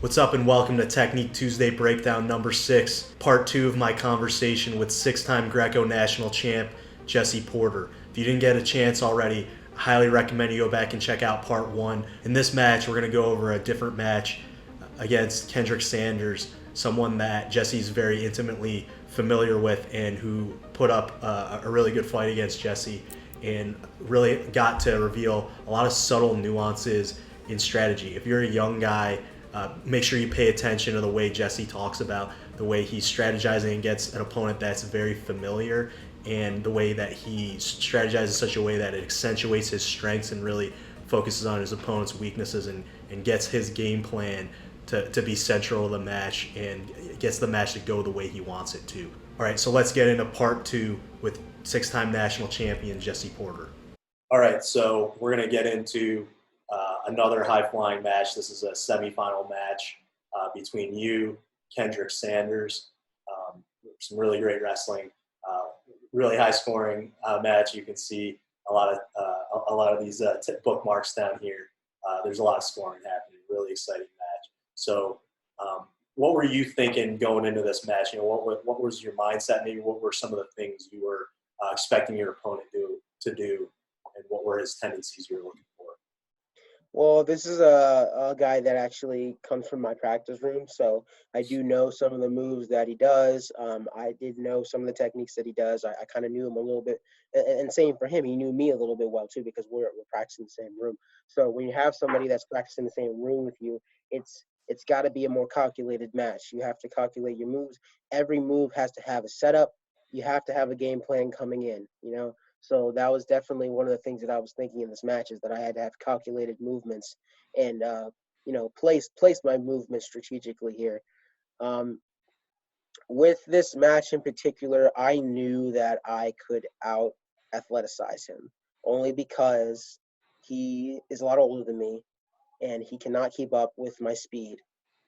What's up and welcome to Technique Tuesday Breakdown number 6, part 2 of my conversation with 6-time Greco national champ Jesse Porter. If you didn't get a chance already, I highly recommend you go back and check out part 1. In this match, we're going to go over a different match against Kendrick Sanders, someone that Jesse's very intimately familiar with and who put up a really good fight against Jesse and really got to reveal a lot of subtle nuances in strategy. If you're a young guy, make sure you pay attention to the way Jesse talks about the way he's strategizing against an opponent that's very familiar, and the way that he strategizes in such a way that it accentuates his strengths and really focuses on his opponent's weaknesses and gets his game plan to be central to the match and gets the match to go the way he wants it to. All right, so let's get into part 2 with 6-time national champion Jesse Porter. All right, so we're going to get into another high-flying match. This is a semifinal match between you, Kendrick Sanders. Some really great wrestling, really high-scoring match. You can see a lot of these bookmarks down here. There's a lot of scoring happening. Really exciting match. So, what were you thinking going into this match? You know, what was your mindset? Maybe what were some of the things you were expecting your opponent to do, and what were his tendencies you were looking for? Well, this is a guy that actually comes from my practice room, so I do know some of the moves that he does. I did know some of the techniques that he does. I kind of knew him a little bit, and same for him. He knew me a little bit well too, because we're practicing the same room. So when you have somebody that's practicing the same room with you, it's got to be a more calculated match. You have to calculate your moves. Every move has to have a setup. You have to have a game plan coming in, you know. So that was definitely one of the things that I was thinking in this match, is that I had to have calculated movements and, place my movements strategically here. With this match in particular, I knew that I could out athleticize him, only because he is a lot older than me and he cannot keep up with my speed.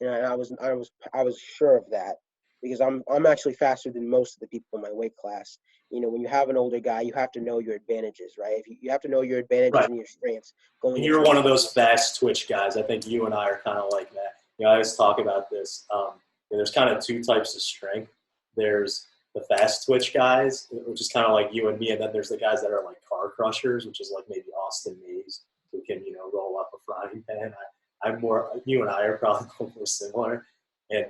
And I was sure of that, because I'm actually faster than most of the people in my weight class. You know, when you have an older guy, you have to know your advantages, right? If you have to know your advantages Right. and your strengths And going you're into one of those fast twitch guys. I think you and I are kind of like that. You know, I always talk about this. There's kind of two types of strength. There's the fast twitch guys, which is kind of like you and me, and then there's the guys that are like car crushers, which is like maybe Austin Mays, who can, you know, roll up a frying pan. I'm more. You and I are probably more similar, and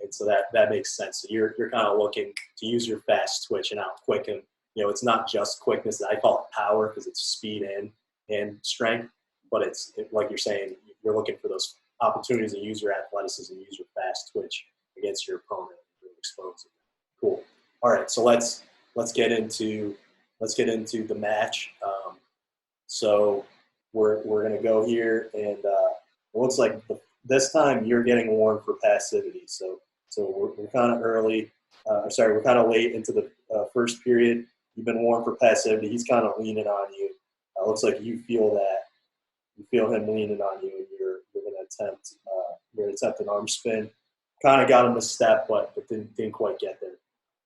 so that makes sense. So you're kind of looking to use your fast twitch and out quick, and you know, it's not just quickness. I call it power because it's speed and strength, but it's like you're saying, you're looking for those opportunities to use your athleticism, use your fast twitch against your opponent, and really expose it. Cool. All right, so let's get into the match. So we're gonna go here, and it looks like this time you're getting warned for passivity. So we're kind of early. We're kind of late into the first period. You've been warned for passivity. He's kind of leaning on you. Looks like you feel him leaning on you, and you're going to attempt an arm spin. Kind of got him a step, but didn't quite get there.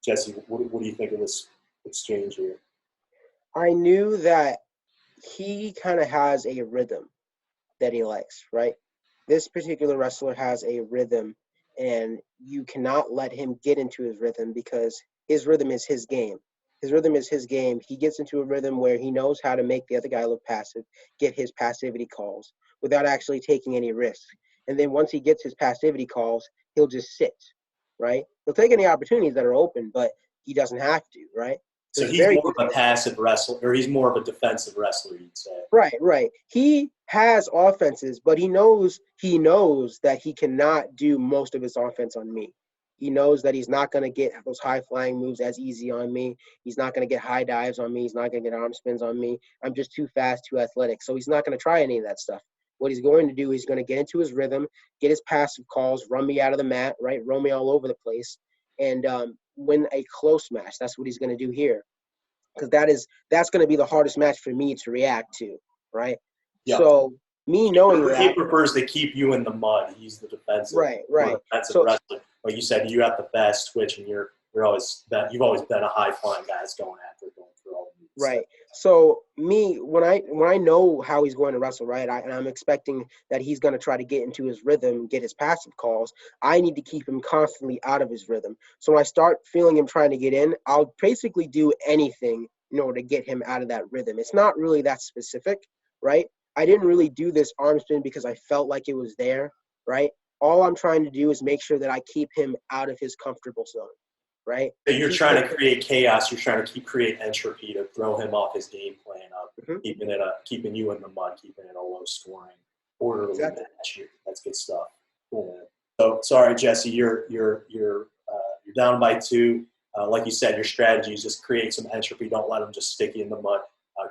Jesse, what do you think of this exchange here? I knew that he kind of has a rhythm that he likes, right? This particular wrestler has a rhythm, and you cannot let him get into his rhythm, because his rhythm is his game. His rhythm is his game. He gets into a rhythm where he knows how to make the other guy look passive, get his passivity calls without actually taking any risks. And then once he gets his passivity calls, he'll just sit, right? He'll take any opportunities that are open, but he doesn't have to, right? So he's more of a passive wrestler, or he's more of a defensive wrestler, you'd say. Right. He has offenses, but he knows that he cannot do most of his offense on me. He knows that he's not going to get those high-flying moves as easy on me. He's not going to get high dives on me. He's not going to get arm spins on me. I'm just too fast, too athletic. So he's not going to try any of that stuff. What he's going to do, he's going to get into his rhythm, get his passive calls, run me out of the mat, right, roll me all over the place, and win a close match. That's what he's going to do here, because that's going to be the hardest match for me to react to, right? Yep. So me knowing that he prefers to keep you in the mud. He's the defensive, right. Defensive wrestler. Like you said, you have the fast twitch, and you've always been a high flying guy that's going after, going through all of these. Right. So me, when I know how he's going to wrestle, right, and I'm expecting that he's going to try to get into his rhythm, get his passive calls. I need to keep him constantly out of his rhythm. So when I start feeling him trying to get in, I'll basically do anything in order to get him out of that rhythm. It's not really that specific, right? I didn't really do this arm spin because I felt like it was there, right? All I'm trying to do is make sure that I keep him out of his comfortable zone, right? You're Keep trying him. to create chaos. You're trying to create entropy to throw him off his game plan of Mhm, keeping you in the mud, keeping it a low scoring, orderly exactly. match. That's good stuff. Cool, man. So sorry, Jesse, you're down by 2. Like you said, your strategy is just create some entropy. Don't let them just stick you in the mud.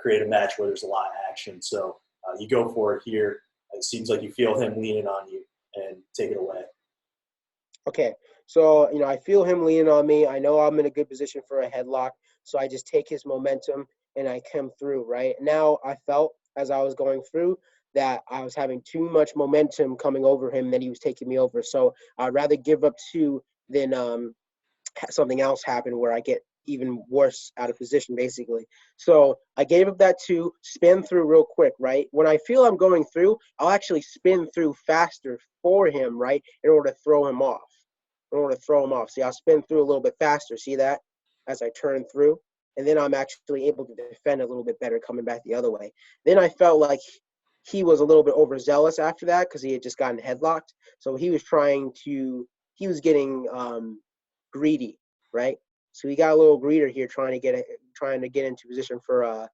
Create a match where there's a lot of action. So you go for it here. It seems like you feel him leaning on you, and take it away. Okay, so I feel him leaning on me. I know I'm in a good position for a headlock, so I just take his momentum and I come through. Right now, I felt as I was going through that I was having too much momentum coming over him that he was taking me over. So I'd rather give up 2 than something else happen where I get even worse out of position, basically. So I gave up that 2, spin through real quick, right? When I feel I'm going through, I'll actually spin through faster for him, right, in order to throw him off. In order to throw him off. See, I'll spin through a little bit faster. See that? As I turn through. And then I'm actually able to defend a little bit better coming back the other way. Then I felt like he was a little bit overzealous after that because he had just gotten headlocked. So he was getting greedy, right? So he got a little greedier here, trying to get into position for a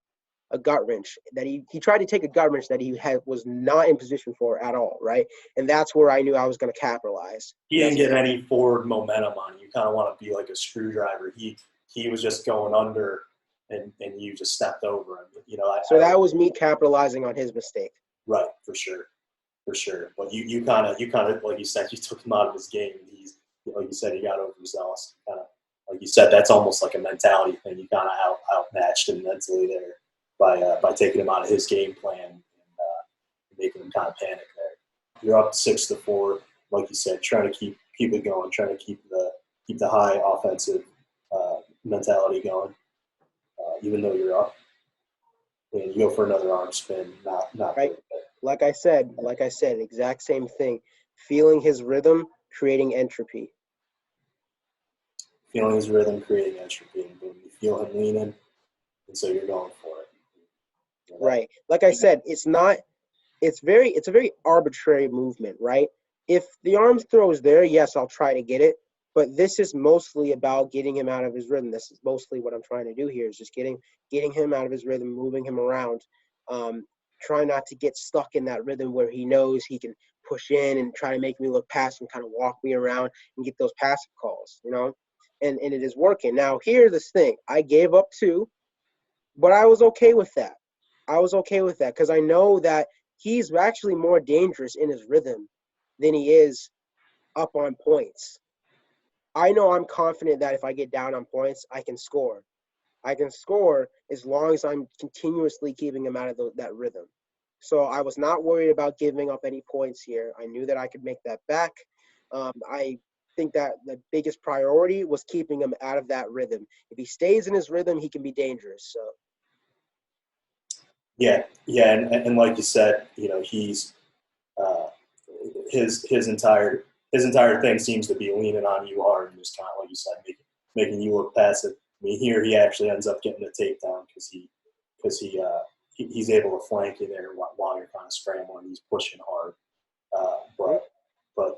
gut wrench that he tried to take a gut wrench that was not in position for at all, right? And that's where I knew I was going to capitalize. He And didn't that's get exactly. any forward momentum on you. You kind of want to be like a screwdriver. He was just going under, and you just stepped over him. So that was me capitalizing on his mistake. Right, for sure, for sure. But you kind of like you said, you took him out of his game. He's like you said, he got overzealous. Kind of like you said, that's almost like a mentality thing. You kind of outmatched him mentally there by taking him out of his game plan and making him kind of panic there. You're up 6-4, like you said, trying to keep it going, trying to keep the high offensive mentality going, even though you're up. And you go for another arm spin, not Right? good. Like I said, exact same thing. Feeling his rhythm, creating entropy. Feeling his rhythm, creating entropy, and boom, you feel him leaning, and so you're going for it. Right. Like I said, it's a very arbitrary movement, right? If the arms throw is there, yes, I'll try to get it. But this is mostly about getting him out of his rhythm. This is mostly what I'm trying to do here is just getting him out of his rhythm, moving him around. Um, try not to get stuck in that rhythm where he knows he can push in and try to make me look past and kind of walk me around and get those passive calls. And it is working. Now here's this thing. I gave up 2, but I was okay with that. I was okay with that because I know that he's actually more dangerous in his rhythm than he is up on points. I know I'm confident that if I get down on points, I can score. I can score as long as I'm continuously keeping him out of that rhythm. So I was not worried about giving up any points here. I knew that I could make that back. I think that the biggest priority was keeping him out of that rhythm. If he stays in his rhythm, he can be dangerous. So Yeah, and like you said, he's uh, his entire thing seems to be leaning on you hard and just kind of like you said, making you look passive. I mean, here he actually ends up getting a takedown because he's able to flank you there while you're kind of scrambling. He's pushing hard, uh, mhm, but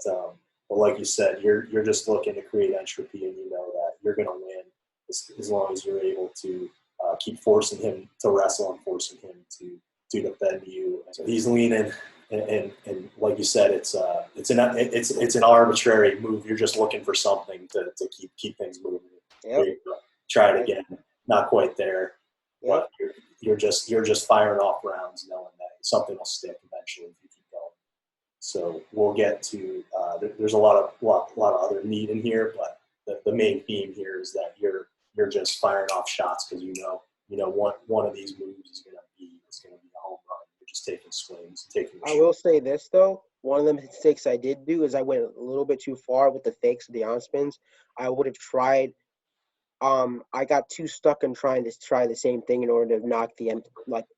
but like you said, you're just looking to create entropy, and you know that you're going to win as long as you're able to keep forcing him to wrestle and forcing him to defend you. So he's leaning, and like you said, it's an arbitrary move. You're just looking for something to keep things moving. yep, Here you go. Try it yep, again. Not quite there, yep. but you're just firing off rounds, knowing that something will stick eventually if you keep going. So we'll get to. There's a lot of other meat in here, but the main theme here is that you're just firing off shots because one of these moves is gonna be a home run. You're just taking swings, taking the I shot. will say this though. One of the mistakes I did do is I went a little bit too far with the fakes of the on spins. I would have tried. I got too stuck in trying to try the same thing in order to knock the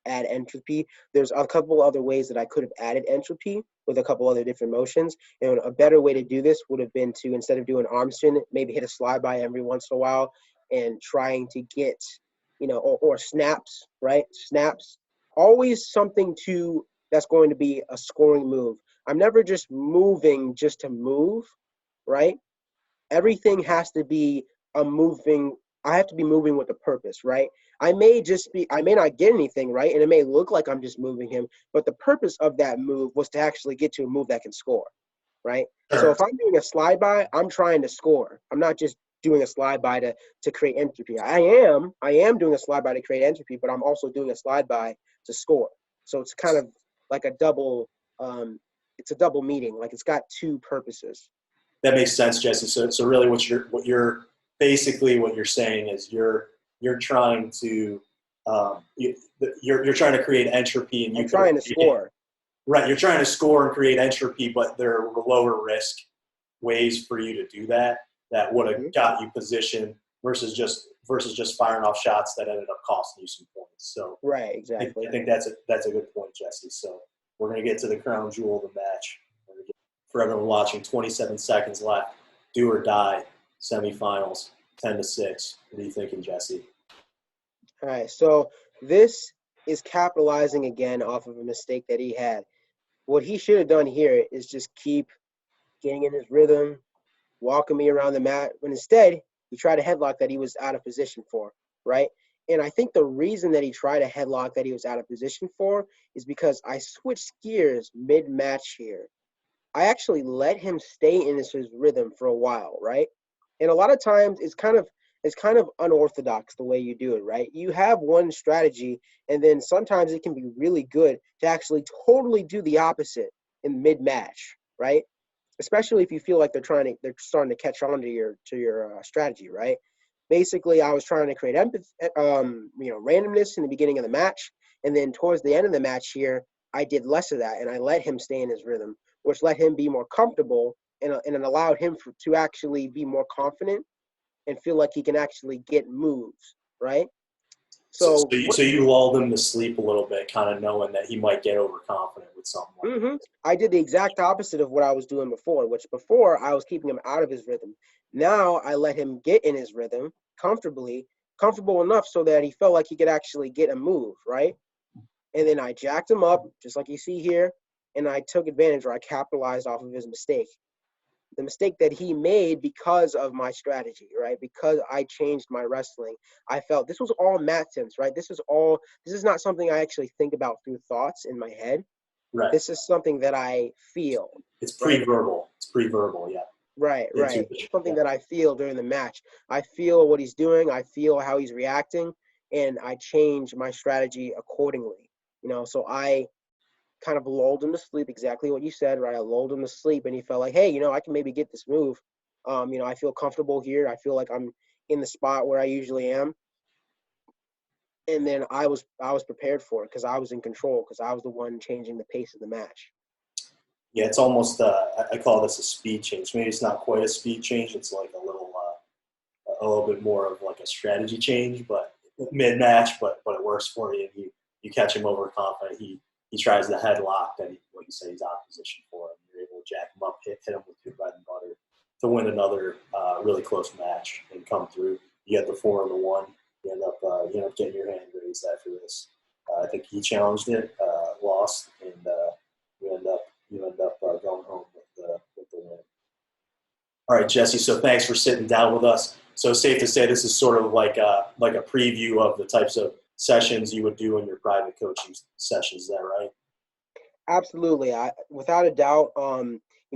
add entropy. There's a couple other ways that I could have added entropy with a couple other different motions. And a better way to do this would have been to, instead of doing arm spin, maybe hit a slide by every once in a while and trying to get, or snaps, right? Snaps. Always something that's going to be a scoring move. I'm never just moving just to move, right? Everything has to be a moving. I have to be moving with a purpose, right? I may not get anything, right? And it may look like I'm just moving him, but the purpose of that move was to actually get to a move that can score, right? So Sure. if I'm doing a slide by, I'm trying to score. I'm not just doing a slide by to create entropy. I am doing a slide by to create entropy, but I'm also doing a slide by to score. So it's kind of like a double it's a double meaning. Like, it's got two purposes. That makes sense, Jesse. So really, what you're saying is you're trying to you're trying to create entropy, and I'm you could trying to score. right. You're trying to score and create entropy, but there are lower risk ways for you to do that would have Mhm. got you position versus just firing off shots that ended up costing you some points. So Right, I exactly. think that's a good point, Jesse. So we're going to get to the crown jewel of the match. For everyone watching, 27 seconds left. Do or die. Semifinals, 10-6. What are you thinking, Jesse? All right, so this is capitalizing again off of a mistake that he had. What he should have done here is just keep getting in his rhythm, walking me around the mat, when instead he tried a headlock that he was out of position for, right? And I think the reason that he tried a headlock that he was out of position for is because I switched gears mid-match here. I actually let him stay in his rhythm for a while, right? And a lot of times it's kind of unorthodox the way you do it, right? You have one strategy, and then sometimes it can be really good to actually totally do the opposite in mid-match, right? Especially if you feel like they're starting to catch on to your strategy, right? Basically, I was trying to create randomness in the beginning of the match, and then towards the end of the match here, I did less of that, and I let him stay in his rhythm, which let him be more comfortable, and it allowed him to actually be more confident and feel like he can actually get moves, right? So, so, So you, what so you lulled him to sleep a little bit, kind of knowing that he might get overconfident with something like that. I did the exact opposite of what I was doing before, which before I was keeping him out of his rhythm. Now I let him get in his rhythm comfortable enough so that he felt like he could actually get a move, right? And then I jacked him up, just like you see here, and I took advantage, or I capitalized off of his mistake. The mistake that he made because of my strategy, right? Because I changed my wrestling. I felt this was all math sense, right? This is not something I actually think about through thoughts in my head. Right. This is something that I feel, It's right? pre-verbal. It's pre-verbal, yeah. Right, right. This is Intuition, something yeah. that I feel during the match. I feel what he's doing. I feel how he's reacting, and I change my strategy accordingly. So I kind of lulled him to sleep. Exactly what you said, right? I lulled him to sleep, and he felt like, hey, I can maybe get this move. I feel comfortable here. I feel like I'm in the spot where I usually am. And then I was prepared for it because I was in control, because I was the one changing the pace of the match. Yeah, it's almost, I call this a speed change. Maybe it's not quite a speed change. It's like a little bit more of like a strategy change, but mid-match, but it works for you. You catch him overconfident. He tries the headlock that what you say he's out of position for, and you're able to jack him up, hit him with your bread and butter to win another really close match and come through. You get the 4-1. You end up getting your hand raised after this. I think he challenged it, lost, and you end up going home with the win. All right, Jesse. So thanks for sitting down with us. So safe to say this is sort of like a preview of the types of sessions you would do in your private coaching sessions. Is that right? Absolutely. Without a doubt,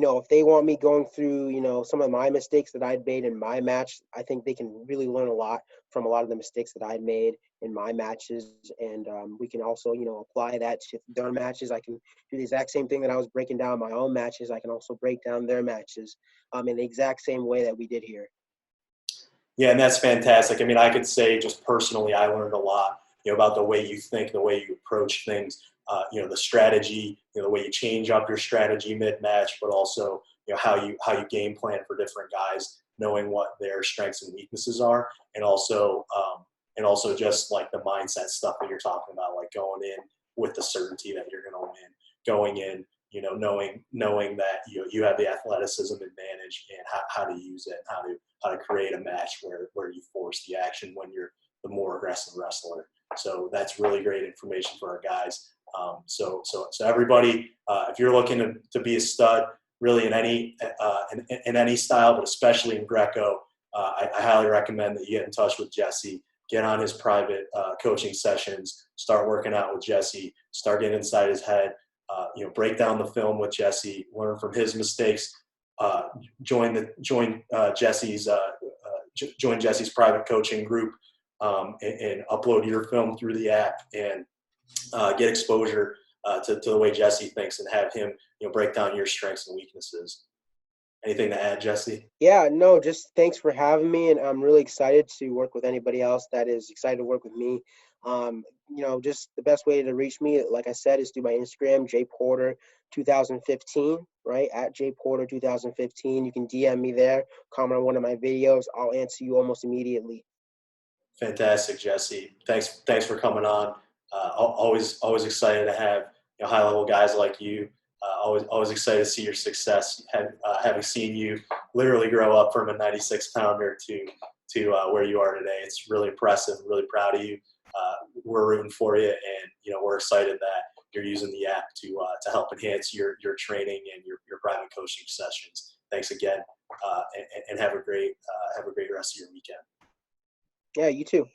if they want me going through, some of my mistakes that I'd made in my match, I think they can really learn a lot from a lot of the mistakes that I'd made in my matches. And we can also, apply that to their matches. I can do the exact same thing that I was breaking down my own matches. I can also break down their matches in the exact same way that we did here. Yeah, and that's fantastic. I mean, I could say just personally, I learned a lot, about the way you think, the way you approach things, the strategy, the way you change up your strategy mid-match, but also, how you game plan for different guys. knowing what their strengths and weaknesses are, and also just like the mindset stuff that you're talking about, like going in with the certainty that you're going to win, going in, knowing that you have the athleticism advantage and how to use it, how to create a match where you force the action when you're the more aggressive wrestler. So that's really great information for our guys. So everybody, if you're looking to be a stud, really in any style, but especially in Greco, I highly recommend that you get in touch with Jesse, get on his private coaching sessions, start working out with Jesse, start getting inside his head, break down the film with Jesse, learn from his mistakes, join Jesse's private coaching group, and upload your film through the app and get exposure to the way Jesse thinks and have him break down your strengths and weaknesses. Anything to add, Jesse? Yeah, no, just thanks for having me, and I'm really excited to work with anybody else that is excited to work with me. Just the best way to reach me, like I said, is through my Instagram, jporter2015, right? At jporter2015. You can DM me there, comment on one of my videos. I'll answer you almost immediately. Fantastic, Jesse. Thanks for coming on. Always excited to have high level guys like you. Always excited to see your success. Having seen you literally grow up from a 96 pounder to where you are today, it's really impressive. Really proud of you. We're rooting for you, and we're excited that you're using the app to help enhance your training and your private coaching sessions. Thanks again, and have a great rest of your weekend. Yeah, you too.